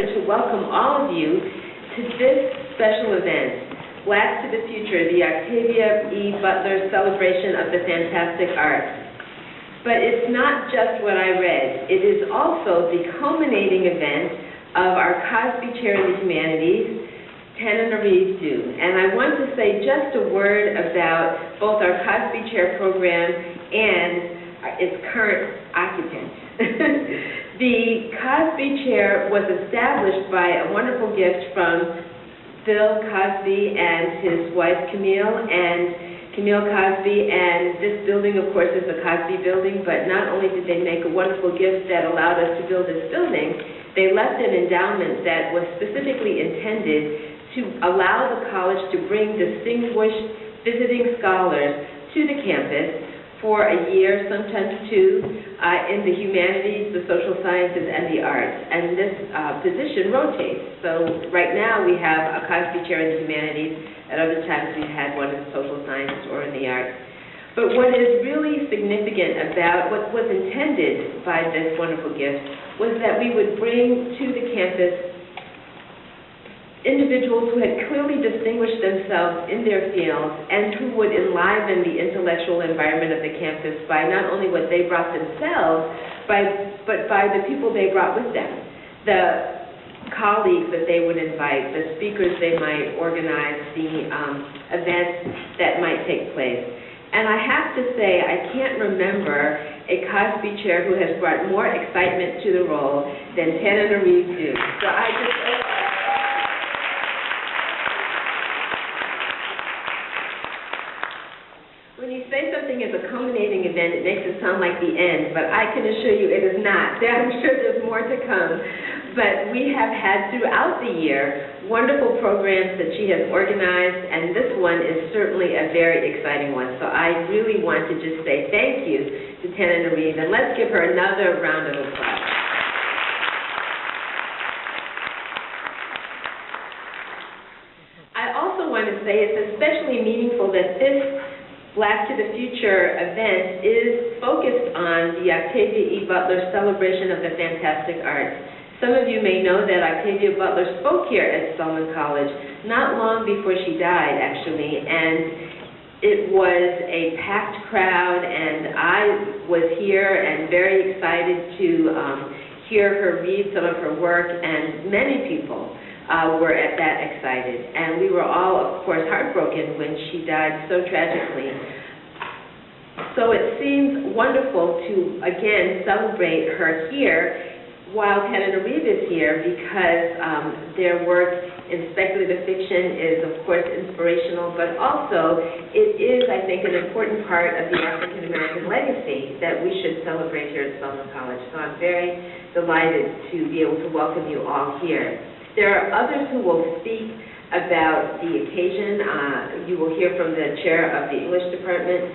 To welcome all of you to this special event, Blacks to the Future, the Octavia E. Butler Celebration of the Fantastic Arts. But it's not just what I read. It is also the culminating event of our Cosby Chair in the Humanities, Tana Reeves do. And I want to say just a word about both our Cosby Chair program and its current occupant. The Cosby Chair was established by a wonderful gift from Phil Cosby and his wife Camille Cosby, and this building, of course, is the Cosby building, but not only did they make a wonderful gift that allowed us to build this building, they left an endowment that was specifically intended to allow the college to bring distinguished visiting scholars to the campus for a year, sometimes two, in the humanities, the social sciences, and the arts. And this position rotates. So right now we have a Cosby Chair in the humanities. At other times we've had one in the social sciences or in the arts. But what is really significant about what was intended by this wonderful gift was that we would bring to the campus individuals who had clearly distinguished themselves in their fields and who would enliven the intellectual environment of the campus by not only what they brought themselves, but by the people they brought with them, the colleagues that they would invite, the speakers they might organize, the events that might take place. And I have to say, I can't remember a Cosby Chair who has brought more excitement to the role than Tana Reeves do. So I just... When you say something is a culminating event, it makes it sound like the end, but I can assure you it is not. I'm sure there's more to come. But we have had throughout the year wonderful programs that she has organized, and this one is certainly a very exciting one. So I really want to just say thank you to Tana Reeves, and let's give her another round of applause. I also want to say it's especially meaningful that this Black to the Future event is focused on the Octavia E. Butler Celebration of the Fantastic Arts. Some of you may know that Octavia Butler spoke here at Spelman College not long before she died, actually, and it was a packed crowd, and I was here and very excited to hear her read some of her work, and many people were at that excited. And we were all, of course, heartbroken when she died so tragically. So it seems wonderful to, again, celebrate her here while Tana Reeves is here, because their work in speculative fiction is, of course, inspirational, but also it is, I think, an important part of the African American legacy that we should celebrate here at Spelman College. So I'm very delighted to be able to welcome you all here. There are others who will speak about the occasion. You will hear from the chair of the English department,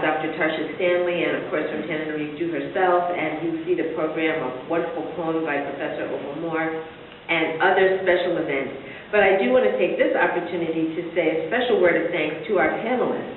Dr. Stanley, and of course from Tana Reeves herself, and you see the program, a wonderful poem by Professor Moore, and other special events. But I do want to take this opportunity to say a special word of thanks to our panelists,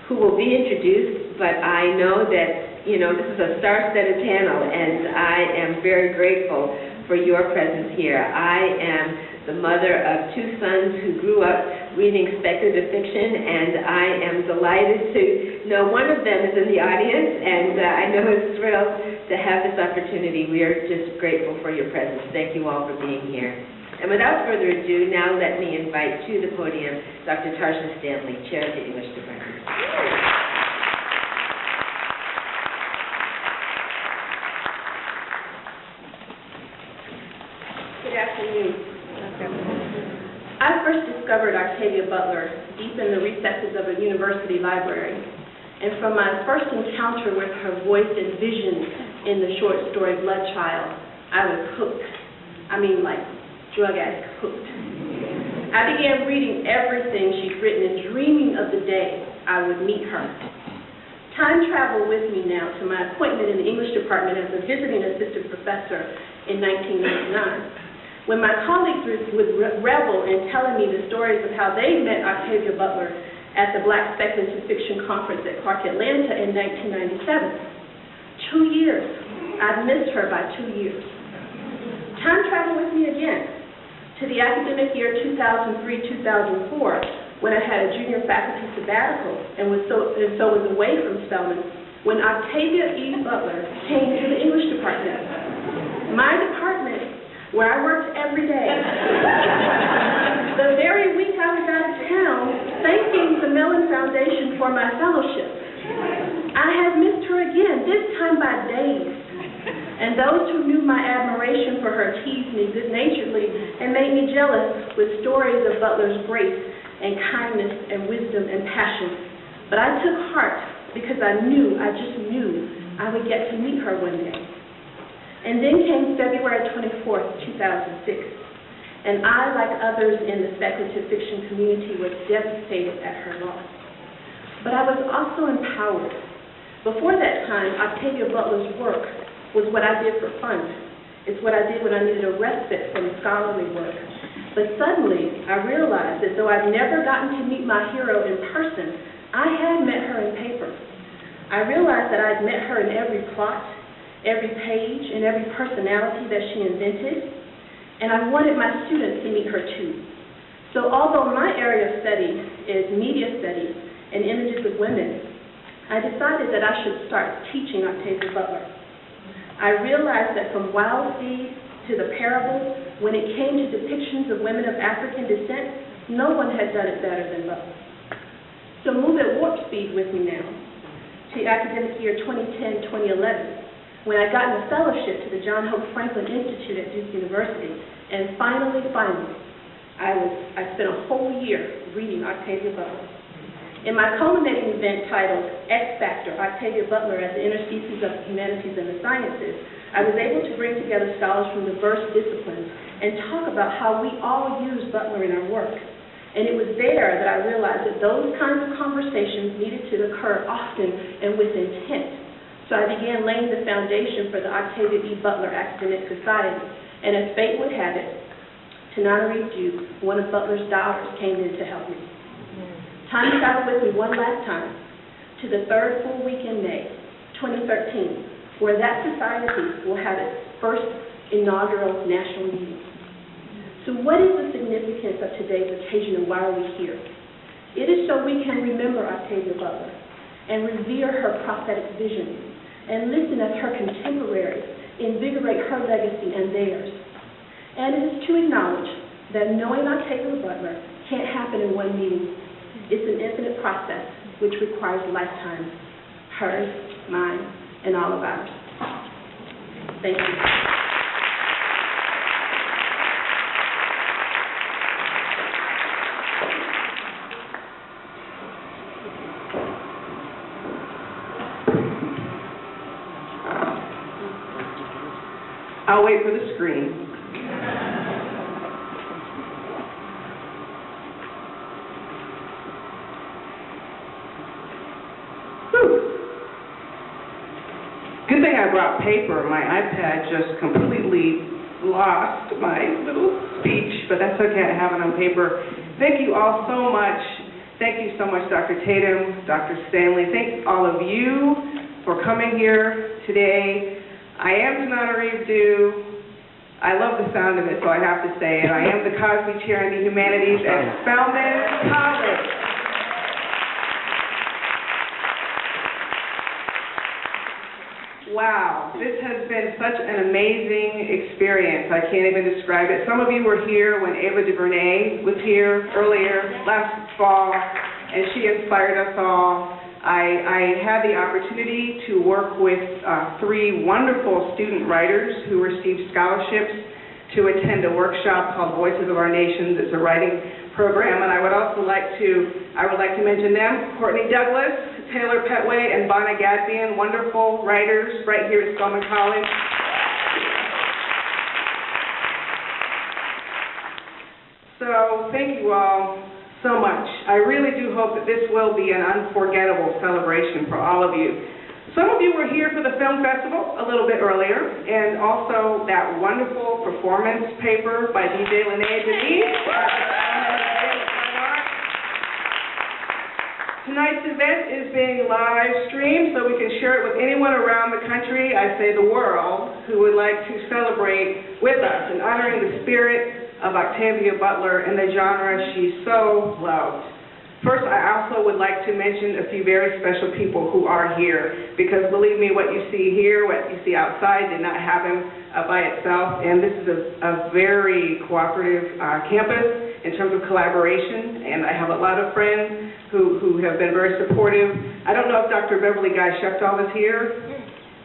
who will be introduced, but I know that, you know, this is a star-studded panel, and I am very grateful for your presence here. I am the mother of two sons who grew up reading speculative fiction, and I am delighted to know one of them is in the audience, and I know is thrilled to have this opportunity. We are just grateful for your presence. Thank you all for being here. And without further ado, now let me invite to the podium Dr. Stanley, Chair of the English Department. Good afternoon. I first discovered Octavia Butler deep in the recesses of a university library, and from my first encounter with her voice and vision in the short story Blood Child, I was hooked. I mean, like drug addict hooked. I began reading everything she'd written and dreaming of the day I would meet her. Time traveled with me now to my appointment in the English department as a visiting assistant professor in 1999. When my colleagues would revel in telling me the stories of how they met Octavia Butler at the Black Speculative Fiction Conference at Park Atlanta in 1997. 2 years. I'd missed her by 2 years. Time travel with me again to the academic year 2003-2004, when I had a junior faculty sabbatical and was away from Spelman, when Octavia E. Butler came to the English department. My department, where I worked every day. The very week I was out of town, thanking the Mellon Foundation for my fellowship. I had missed her again, this time by days. And those who knew my admiration for her teased me good-naturedly and made me jealous with stories of Butler's grace and kindness and wisdom and passion. But I took heart because I just knew I would get to meet her one day. And then came February 24th, 2006, and I, like others in the speculative fiction community, was devastated at her loss. But I was also empowered. Before that time, Octavia Butler's work was what I did for fun. It's what I did when I needed a respite from scholarly work. But suddenly, I realized that though I've never gotten to meet my hero in person, I had met her in paper. I realized that I'd met her in every plot, every page, and every personality that she invented, and I wanted my students to meet her too. So although my area of study is media studies and images of women, I decided that I should start teaching Octavia Butler. I realized that from Wild Seeds to the parables, when it came to depictions of women of African descent, no one had done it better than Butler. So move at warp speed with me now to academic year 2010-2011, when I got a fellowship to the John Hope Franklin Institute at Duke University, and finally, I spent a whole year reading Octavia Butler. In my culminating event titled X Factor, Octavia Butler as the Interstices of the Humanities and the Sciences, I was able to bring together scholars from diverse disciplines and talk about how we all use Butler in our work. And it was there that I realized that those kinds of conversations needed to occur often and with intent. So I began laying the foundation for the Octavia E. Butler Academic Society. And as fate would have it, Tananarive Duke, one of Butler's daughters, came in to help me. Time traveled with me one last time to the third full week in May, 2013, where that society will have its first inaugural national meeting. So what is the significance of today's occasion and why are we here? It is so we can remember Octavia Butler and revere her prophetic vision and listen as her contemporaries invigorate her legacy and theirs. And it is to acknowledge that knowing Octavia Butler can't happen in one meeting. It's an infinite process which requires lifetimes, hers, mine, and all of ours. Thank you. I'll wait for the screen. Good thing I brought paper. My iPad just completely lost my little speech, but that's okay. I have it on paper. Thank you all so much. Thank you so much, Dr. Tatum, Dr. Stanley. Thank all of you for coming here today. I am Tananarive Duke. I love the sound of it, so I have to say it. I am the Cosby Chair in the Humanities at Spelman College. Wow, this has been such an amazing experience. I can't even describe it. Some of you were here when Ava DuVernay was here earlier last fall, and she inspired us all. I had the opportunity to work with three wonderful student writers who received scholarships to attend a workshop called Voices of Our Nations. It's a writing program, and I would like to mention them: Courtney Douglas, Taylor Petway, and Bonna Gadbian, wonderful writers right here at Spelman College. So thank you all so much. I really do hope that this will be an unforgettable celebration for all of you. Some of you were here for the film festival a little bit earlier, and also that wonderful performance paper by DJ Lene Denise. Tonight's event is being live streamed, so so we can share it with anyone around the country, I say the world, who would like to celebrate with us in honoring the spirit of Octavia Butler and the genre she so loved. First, I also would like to mention a few very special people who are here, because believe me, what you see here, what you see outside did not happen by itself, and this is a very cooperative campus in terms of collaboration, and I have a lot of friends who have been very supportive. I don't know if Dr. Beverly Guy-Sheftall is here,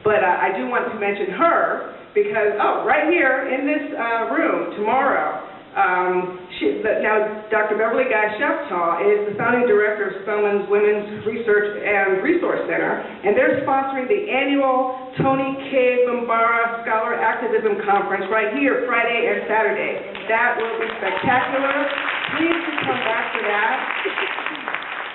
but I do want to mention her, because, right here in this room tomorrow, now Dr. Beverly Guy-Sheftall is the founding director of Spelman's Women's Research and Resource Center, and they're sponsoring the annual Tony K. Bambara Scholar Activism Conference right here, Friday and Saturday. That will be spectacular. Please do come back to that.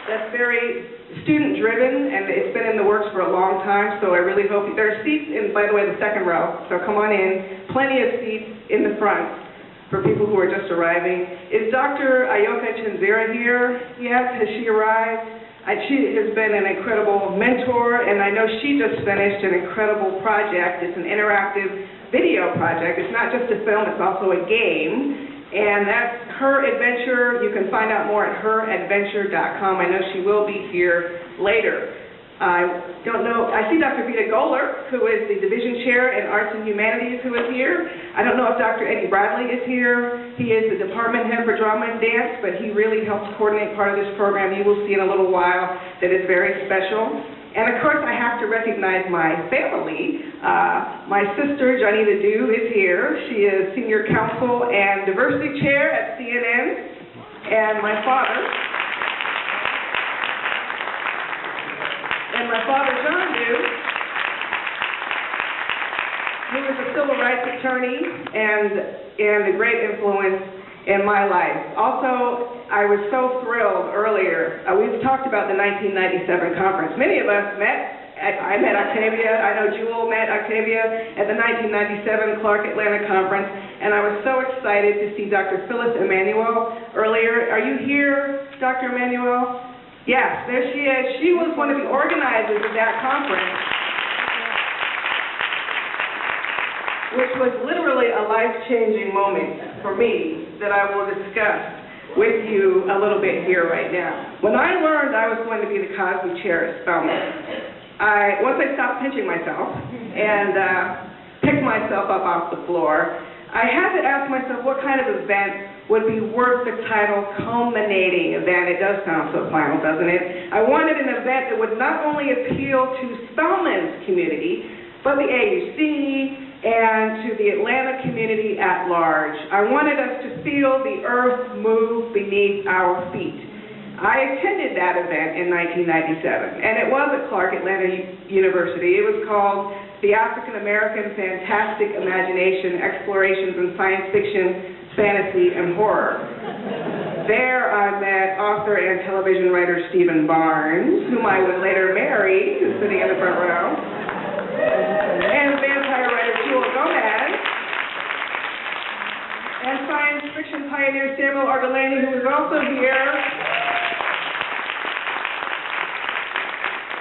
That's very student-driven, and it's been in the works for a long time, so I really hope there are seats in, by the way, the second row, so come on in. Plenty of seats in the front for people who are just arriving. Is Dr. Ayoka Chinzira here yet? Has she arrived? She has been an incredible mentor, and I know she just finished an incredible project. It's an interactive video project. It's not just a film, it's also a game. And that's her adventure. You can find out more at heradventure.com. I know she will be here later. I don't know, I see Dr. Vita Goller, who is the Division Chair in Arts and Humanities, who is here. I don't know if Dr. Eddie Bradley is here. He is the Department Head for Drama and Dance, but he really helps coordinate part of this program. You will see in a little while that is very special. And of course, I have to recognize my family. My sister, Janita Dew, is here. She is Senior Counsel and Diversity Chair at CNN. And my father, John Dew, who is a civil rights attorney and a great influence in my life. Also, I was so thrilled earlier. We've talked about the 1997 conference. Many of us met. I met Octavia. I know Jewel met Octavia at the 1997 Clark Atlanta Conference, and I was so excited to see Dr. Phyllis Emanuel earlier. Are you here, Dr. Emanuel? Yes, there she is. She was one of the organizers of that conference, which was literally a life-changing moment for me that I will discuss with you a little bit here right now. When I learned I was going to be the Cosby Chair at Spelman, once I stopped pinching myself and picked myself up off the floor, I had to ask myself what kind of event would be worth the title culminating event. It does sound so final, doesn't it? I wanted an event that would not only appeal to Spelman's community, but the AUC and to the Atlanta community at large. I wanted us to feel the earth move beneath our feet. I attended that event in 1997, and it was at Clark Atlanta University. It was called the African American Fantastic Imagination, Explorations in Science Fiction, Fantasy, and Horror. There I met author and television writer Stephen Barnes, whom I would later marry, who's sitting in the front row, and vampire writer Jewel Gomez, and science fiction pioneer Samuel Argolani, who is also here.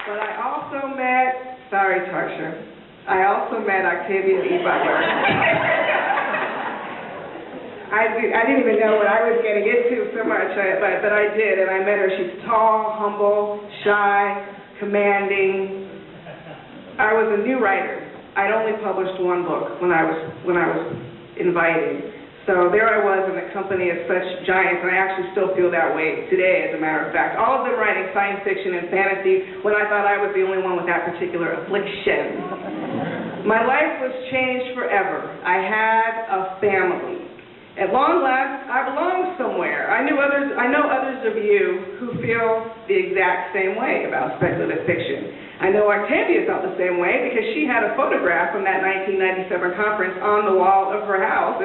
But I also met, sorry Tarsha, I also met Octavia E. Butler. I didn't even know what I was getting into so much, but I did, and I met her. She's tall, humble, shy, commanding. I was a new writer. I'd only published one book when I was invited. So there I was in the company of such giants, and I actually still feel that way today, as a matter of fact. All of them writing science fiction and fantasy when I thought I was the only one with that particular affliction. My life was changed forever. I had a family. At long last, I belong somewhere. I know others of you who feel the exact same way about speculative fiction. I know Octavia felt the same way because she had a photograph from that 1997 conference on the wall of her house,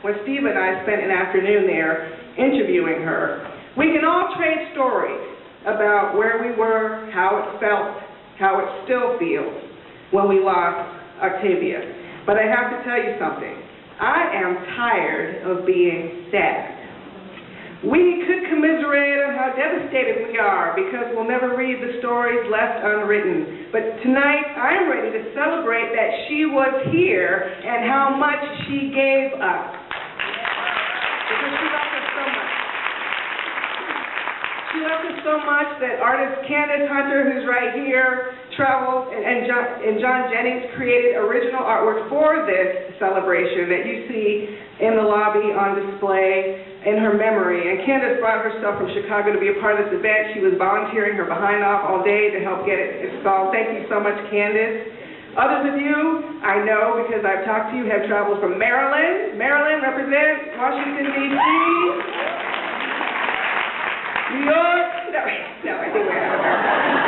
when Steve and I spent an afternoon there interviewing her. We can all trade stories about where we were, how it felt, how it still feels when we lost Octavia. But I have to tell you something. I am tired of being sad. We could commiserate on how devastated we are because we'll never read the stories left unwritten. But tonight, I'm ready to celebrate that she was here and how much she gave us. Because she loved us so much. She loved us so much that artist Candace Hunter, who's right here, traveled, and John Jennings created original artwork for this celebration that you see in the lobby on display in her memory. And Candace brought herself from Chicago to be a part of this event. She was volunteering her behind off all day to help get it installed. Thank you so much, Candace. Others of you, I know because I've talked to you, have traveled from Maryland. Maryland, represent Washington, D.C. New York. No, I think we're out of there.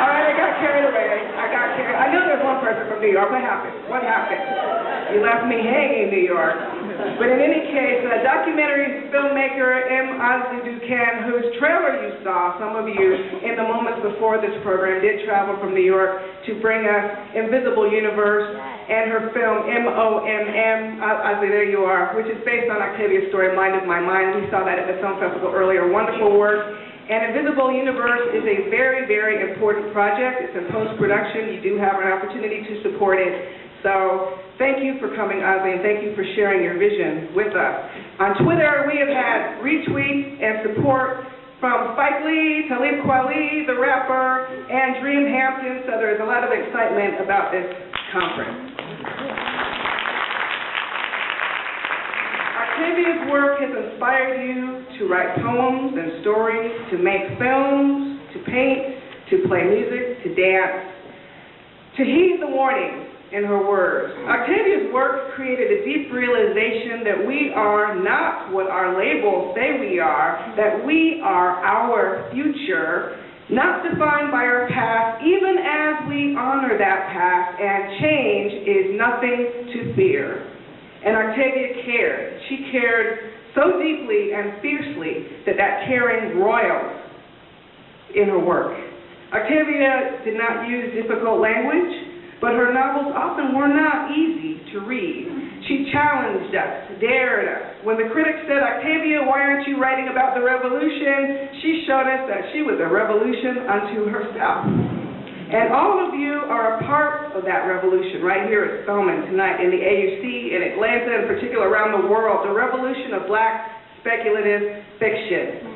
All right, I got carried away. I know there's one person from New York. What happened? What happened? You left me hanging, New York. But in any case, documentary filmmaker M. Osley Ducan, whose trailer you saw, some of you, in the moments before this program, did travel from New York to bring us Invisible Universe and her film M.O.M.M. Osley, there you are, which is based on Octavia's story, Mind of My Mind. We saw that at the film festival earlier. Wonderful work. And Invisible Universe is a very, very important project. It's in post-production. You do have an opportunity to support it. So thank you for coming, Osley, and thank you for sharing your vision with us. On Twitter, we have had retweets and support from Spike Lee, Talib Kweli, the rapper, and Dream Hampton, so there's a lot of excitement about this conference. Octavia's work has inspired you to write poems and stories, to make films, to paint, to play music, to dance, to heed the warnings in her words. Octavia's work created a deep realization that we are not what our labels say we are, that we are our future, not defined by our past, even as we honor that past, and change is nothing to fear. And Octavia cared. She cared so deeply and fiercely that caring roiled in her work. Octavia did not use difficult language, but her novels often were not easy to read. She challenged us, dared us. When the critics said, "Octavia, why aren't you writing about the revolution?" she showed us that she was a revolution unto herself. And all of you are a part of that revolution right here at Spelman tonight in the AUC, in Atlanta, in particular around the world, the revolution of Black speculative fiction.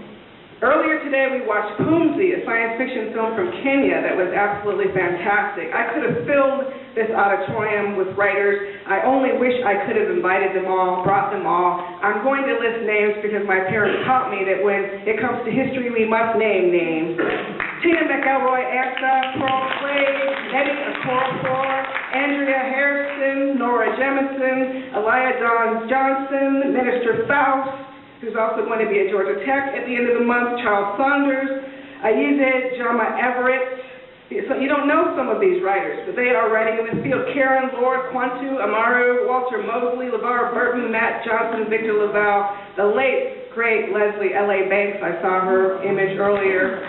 Earlier today, we watched Pumzi, a science fiction film from Kenya that was absolutely fantastic. I could have filled this auditorium with writers. I only wish I could have invited them all, brought them all. I'm going to list names because my parents taught me that when it comes to history, we must name names. Tina McElroy Ansa, Pearl Slade, Nettie Okorafor, Andrea Harrison, Nora Jemison, Elia Dawn Johnson, Minister Faust, who's also going to be at Georgia Tech at the end of the month, Charles Saunders, Ayize Jama Everett. So you don't know some of these writers, but they are writing in this field. Karen Lord, Kwantu, Amaru, Walter Mosley, LeVar Burton, Matt Johnson, Victor Laval, the late, great Leslie L.A. Banks. I saw her image earlier.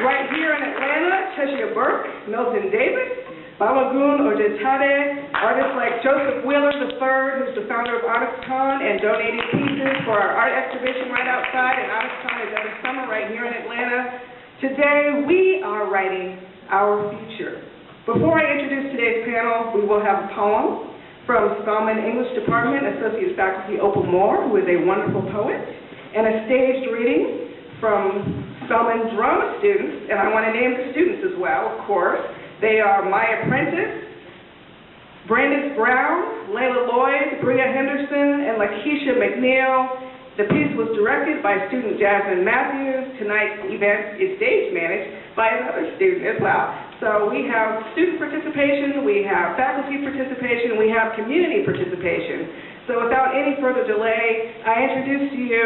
Right here in Atlanta, Cheshire Burke, Milton Davis, Bamagun Ojetade, artists like Joseph Wheeler III, who's the founder of ArtistCon and donated pieces for our art exhibition right outside, and ArtistCon is every summer right here in Atlanta. Today, we are writing our future. Before I introduce today's panel, we will have a poem from Spelman English Department, Associate Faculty Opal Moore, who is a wonderful poet, and a staged reading from Spelman drama students, and I want to name the students as well, of course. They are Maya Prentice, Brandis Brown, Layla Lloyd, Bria Henderson, and Lakeisha McNeil. The piece was directed by student Jasmine Matthews. Tonight's event is stage managed by another student as well. So we have student participation, we have faculty participation, we have community participation. So without any further delay, I introduce to you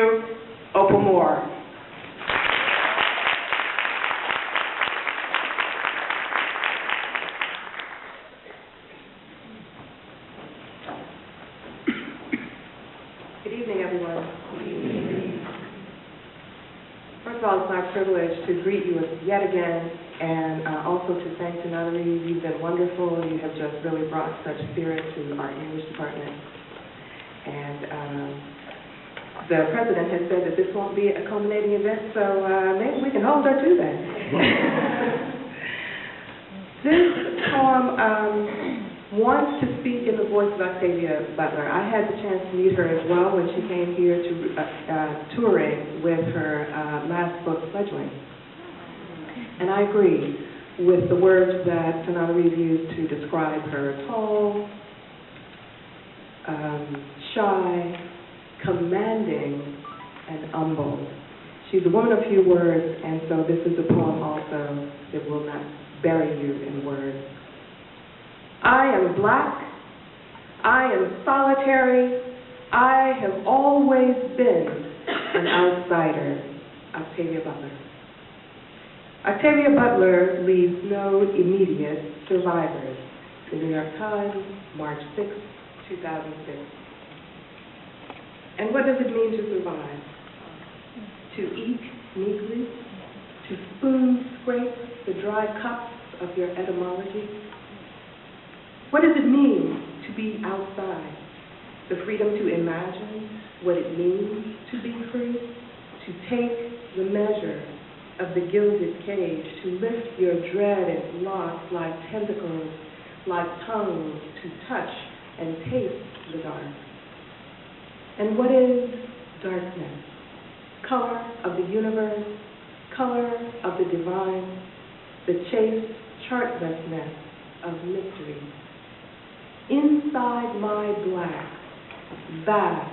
Opal Moore. Good evening, everyone. First of all, it's my privilege to greet you yet again, and also to thank Tananari. You've been wonderful. You have just really brought such spirit to our English department. And the president has said that this won't be a culminating event, so maybe we can hold her to that. This poem wants to speak in the voice of Octavia Butler. I had the chance to meet her as well when she came here to touring with her last book, Fledgling. And I agree with the words that Tanana Reeve used to describe her: tall, shy, commanding, and humble. She's a woman of few words, and so this is a poem also that will not bury you in words. I am black, I am solitary, I have always been an outsider. Octavia Butler. Octavia Butler leaves no immediate survivors. The New York Times, March 6, 2006. And what does it mean to survive? To eat meekly? To spoon scrape the dry cups of your etymology? What does it mean to be outside? The freedom to imagine what it means to be free? To take the measure of the gilded cage, to lift your dread locks like tentacles, like tongues, to touch and taste the dark. And what is darkness? Color of the universe, color of the divine, the chaste chartlessness of mystery. Inside my black, vast,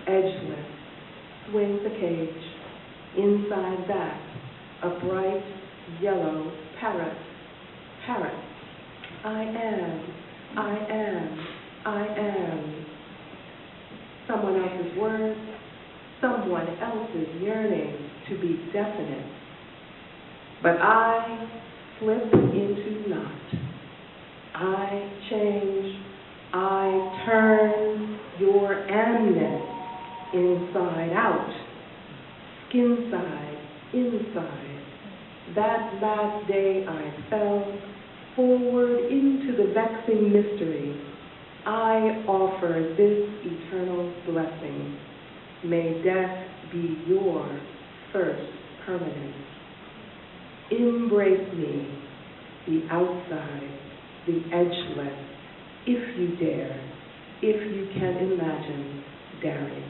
edgeless, swings a cage. Inside that, a bright yellow parrot. Parrot. I am, I am, I am. Someone else's words, someone else's yearning to be definite. But I slip into naught. I change, I turn your amness inside out, skin side, inside. That last day I fell forward into the vexing mystery. I offer this eternal blessing. May death be your first permanence. Embrace me, the outside, the edgeless, if you dare, if you can imagine daring.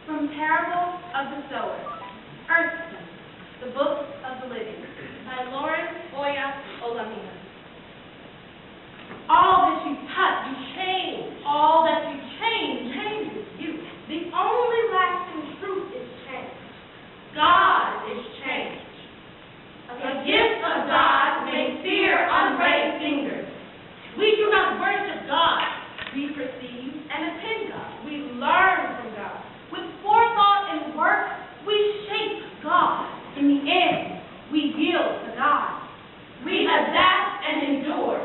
From Parable of the Sower, Earthsman, the Book of the Living, by Lauren Oya Olamina. All that you touch, you change. All that you change, changes you. The only lasting truth is change. God is change. The gift of God may fear unready fingers. We do not worship God. We perceive and attend God. We learn from God. With forethought and work, we shape God. In the end, we yield to God. We adapt and endure,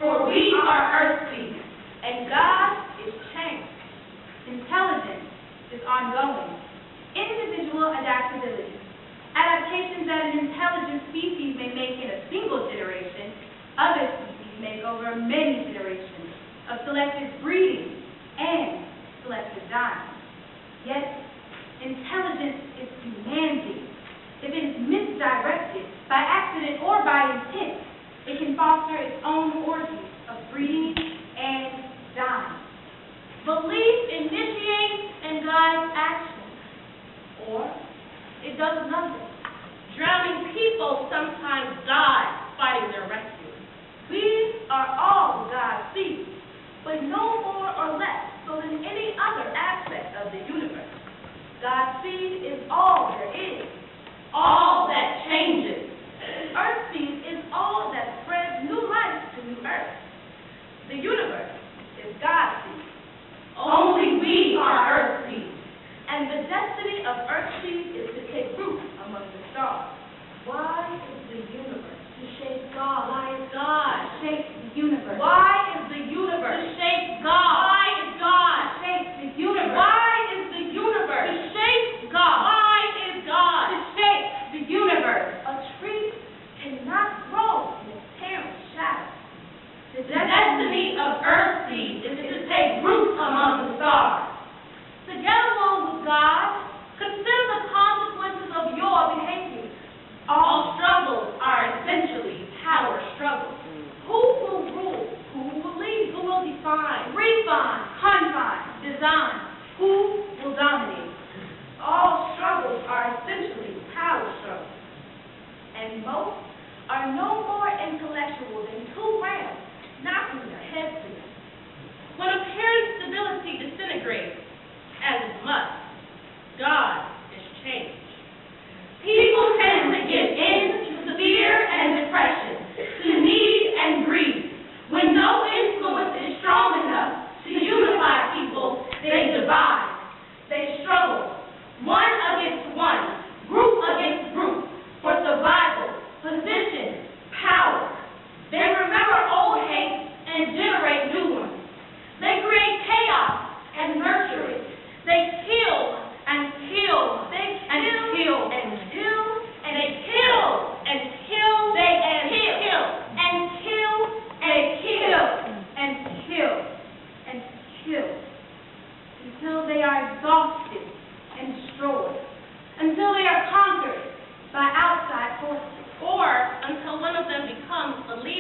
for we are earthly, and God is change. Intelligence is ongoing. Individual adaptability. Adaptations that an intelligent species may make in a single generation, other species make over many generations of selective breeding and selective dying. Yet, intelligence is demanding. If it is misdirected by accident or by intent, it can foster its own orgies of breeding and dying. Belief initiates and guides action, or it does nothing. Drowning people sometimes die fighting their rescue. We are all God's seed, but no more or less so than any other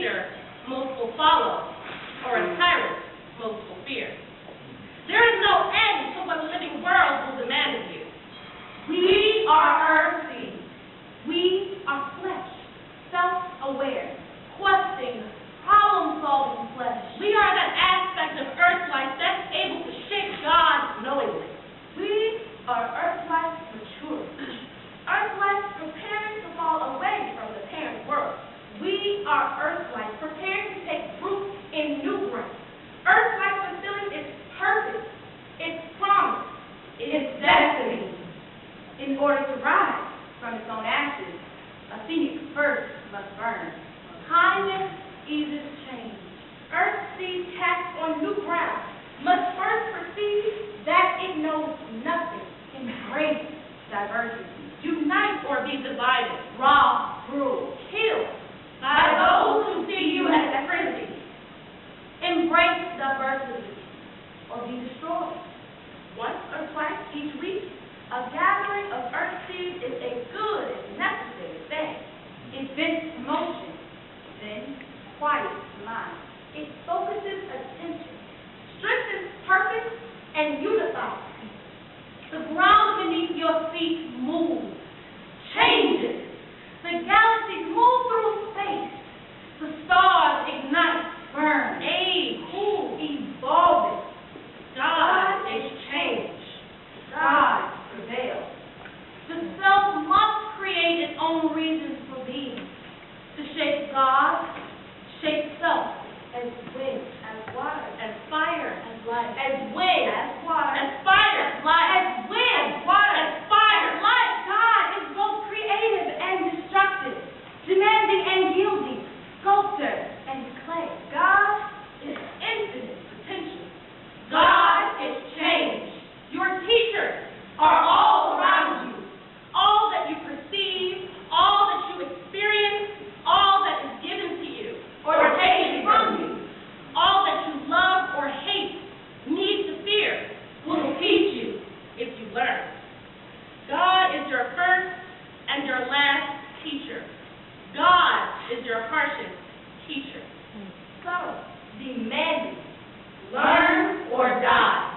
leader, most will follow, or a tyrant, most will fear. There is no end to what the living world will demand of you. We are earth seeds. We are flesh, self-aware, questing, problem-solving flesh. We are that aspect of earth life that's able to shape God knowingly. We are earth life mature. Earth life preparing to fall away from the parent world. We are earth life preparing to take root in new ground. Earth life fulfilling its purpose, its promise, its destiny. In order to rise from its own ashes, a phoenix first must burn. Kindness eases change. Earth seed cast on new ground must first perceive that it knows nothing. Embrace diversity. Unite or be divided. Rob, rule, kill by those who see you as Trinity. Embrace diversity or be destroyed. Once or twice each week, a gathering of earth seeds is a good and necessary thing. It vents emotion, then quiets mind. It focuses attention, strengthens purpose, and unifies people. The ground beneath your feet moves, changes. The galaxies move through space. The stars ignite, burn, age, cool, evolving. God is change. God prevails. The self must create its own reasons for being. To shape God, shape self as wind, as water, as fire, as light, as wind, as water, as fire, as light, as wind, as water, as fire, light. God is both creative and destructive, demanding and yielding, sculptor and clay. God is infinite potential. God is change. Your teachers are all around you. All that you perceive, all that you experience, all that is given to you or taken from you, all that you love or hate, need to fear, will teach you if you learn. God is your first and your last teacher. God is your harshest teacher. So, demanding, learn or die.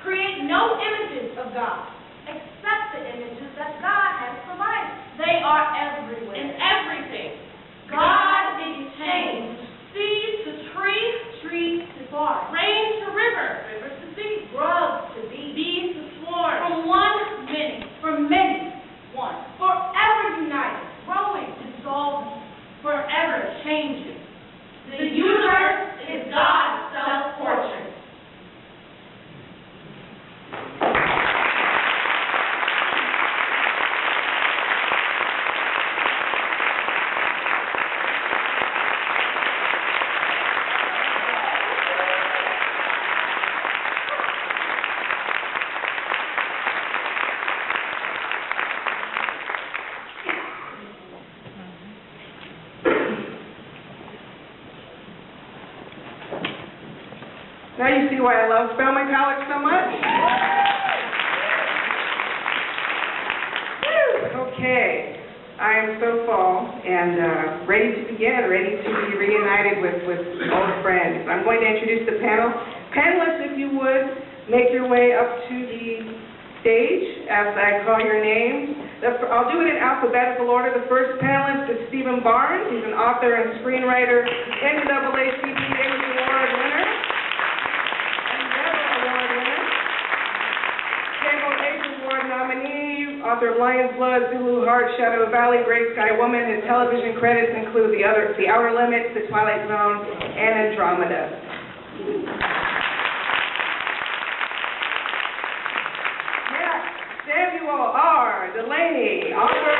Create no images of God, except the images that God has provided. They are everywhere. In everything. God is change. Seed to tree, tree to forest. Rain to river, river to sea. Grub to bees to swarm. From one, many. From many, one. Forever united, growing, dissolving, forever changing. The universe is God's self-portrait. Now you see why I love Spelman College so much? Woo! Okay, I am so full and ready to begin, ready to be reunited with old friends. I'm going to introduce the panel. Panelists, if you would, make your way up to the stage as I call your names. I'll do it in alphabetical order. The first panelist is Stephen Barnes. He's an author and screenwriter, NAACP English Award winner. Nominee, author of Lion's Blood, Zulu Heart, Shadow Valley, Great Sky Woman. His television credits include The Outer Limits, The Twilight Zone, and Andromeda. Yes, Samuel R. Delaney, author.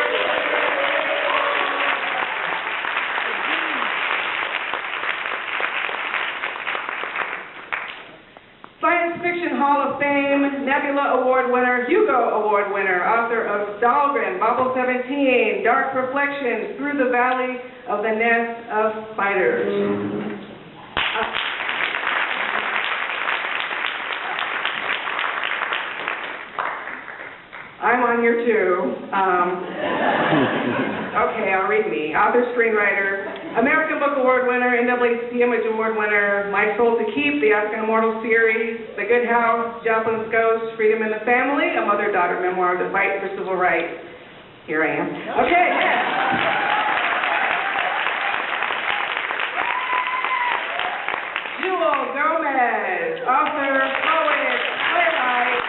Science Fiction Hall of Fame, Nebula Award winner, Hugo Award winner, author of Dahlgren, Bubble 17, Dark Reflections, Through the Valley of the Nest of Spiders. I'm on here too. Okay, I'll read me. Author, screenwriter, American Book Award winner, NAACP Image Award winner, My Soul to Keep, the African Immortal series, The Good House, Joplyn's Ghost, Freedom in the Family, a mother-daughter memoir, The Fight for Civil Rights. Here I am. Okay, Jewel Gomez, author, poet, playwright.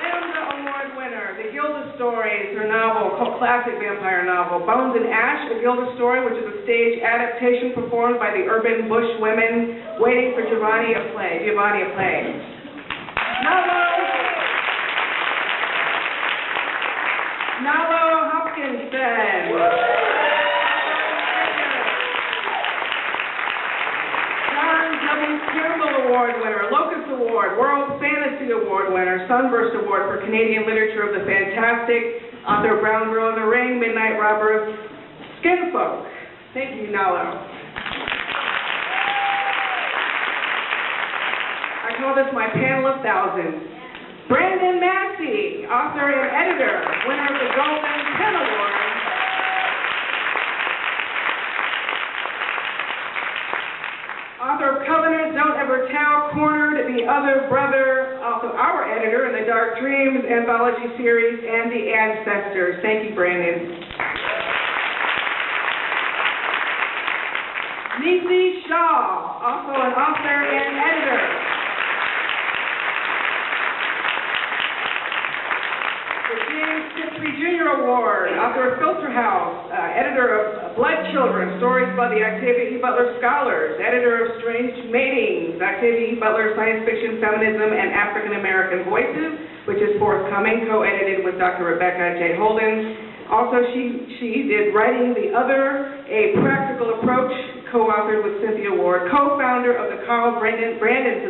Lambda Award winner, The Gilda Stories, her novel, classic vampire novel. Bones and Ash, A Gilda Story, which is a stage adaptation performed by the urban bush women waiting for Giovanni a play. Nalo Hopkinson. John W. Campbell Award winner, Locust Award, World Fantasy Award winner, Sunburst Award for Canadian Literature of the Fantastic, author of Brown Girl in the Ring, Midnight Robber, Skinfolk. Thank you, Nalo. I call this my panel of thousands. Brandon Massey, author and editor, winner of the Golden Pen Award. Author of Covenant, Don't Ever Tell, Cornered, The Other Brother, also our editor in the Dark Dreams anthology series, and The Ancestors. Thank you, Brandon. Nisi Shaw, also an author and editor. The James Tiptree Jr. Award, author of Filter House, editor of Blood Children, Stories by the Octavia E. Butler Scholars, editor of Strange Matings, Octavia E. Butler Science Fiction, Feminism, and African American Voices, which is forthcoming, co-edited with Dr. Rebecca J. Holden. Also, she did Writing the Other, A Practical Approach, co-authored with Cynthia Ward, co-founder of the Carl Brandon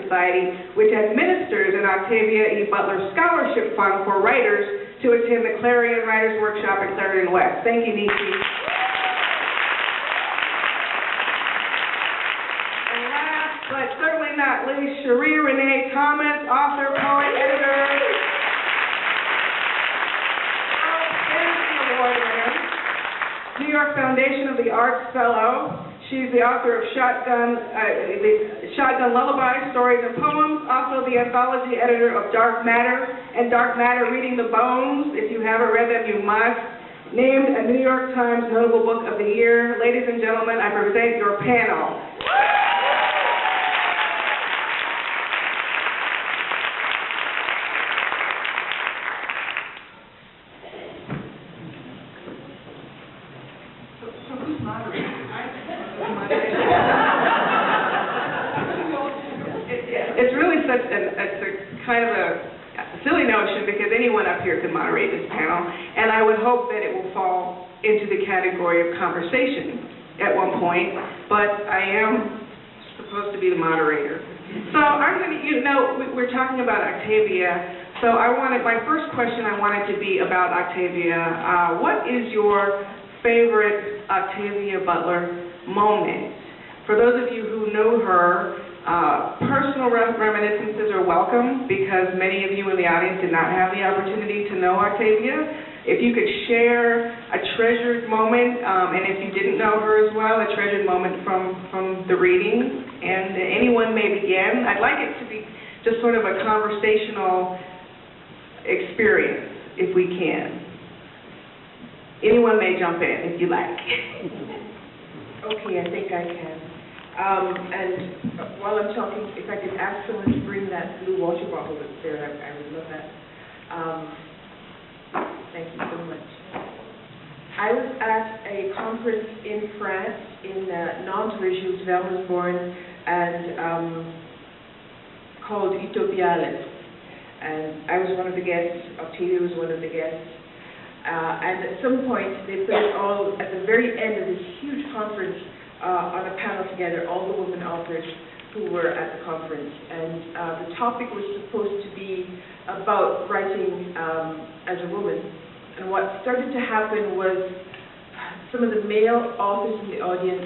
Society, which administers an Octavia E. Butler Scholarship Fund for writers to attend the Clarion Writers Workshop at Clarion West. Thank you, Nisi. And last, but certainly not least, Cherie Renee Thomas, author, poet, editor, Fantasy Award winner, New York Foundation of the Arts Fellow. She's the author of Shotgun Lullaby, Stories and Poems, also the anthology editor of Dark Matter, and Dark Matter, Reading the Bones. If you haven't read them, you must. Named a New York Times Notable Book of the Year. Ladies and gentlemen, I present your panel. So who's moderating? It's really such it's a kind of a silly notion because anyone up here could moderate this panel, and I would hope that it will fall into the category of conversation at one point, but I am supposed to be the moderator. So I'm going to, we're talking about Octavia, so my first question I wanted to be about Octavia. What is your favorite Octavia Butler moment? For those of you who know her, personal reminiscences are welcome because many of you in the audience did not have the opportunity to know Octavia. If you could share a treasured moment, and if you didn't know her as well, a treasured moment from the reading, and anyone may begin. I'd like it to be just sort of a conversational experience, if we can. Anyone may jump in, if you like. Okay, I think I can. And while I'm talking, if I could ask someone to bring that blue water bottle that's there, I would love that. Thank you so much. I was at a conference in France, in Nantes, where Jules Verne was born, and called Utopiales. And I was one of the guests, Octavia was one of the guests. And at some point, they put us all at the very end of this huge conference on a panel together, all the women authors who were at the conference. And the topic was supposed to be about writing as a woman. And what started to happen was some of the male authors in the audience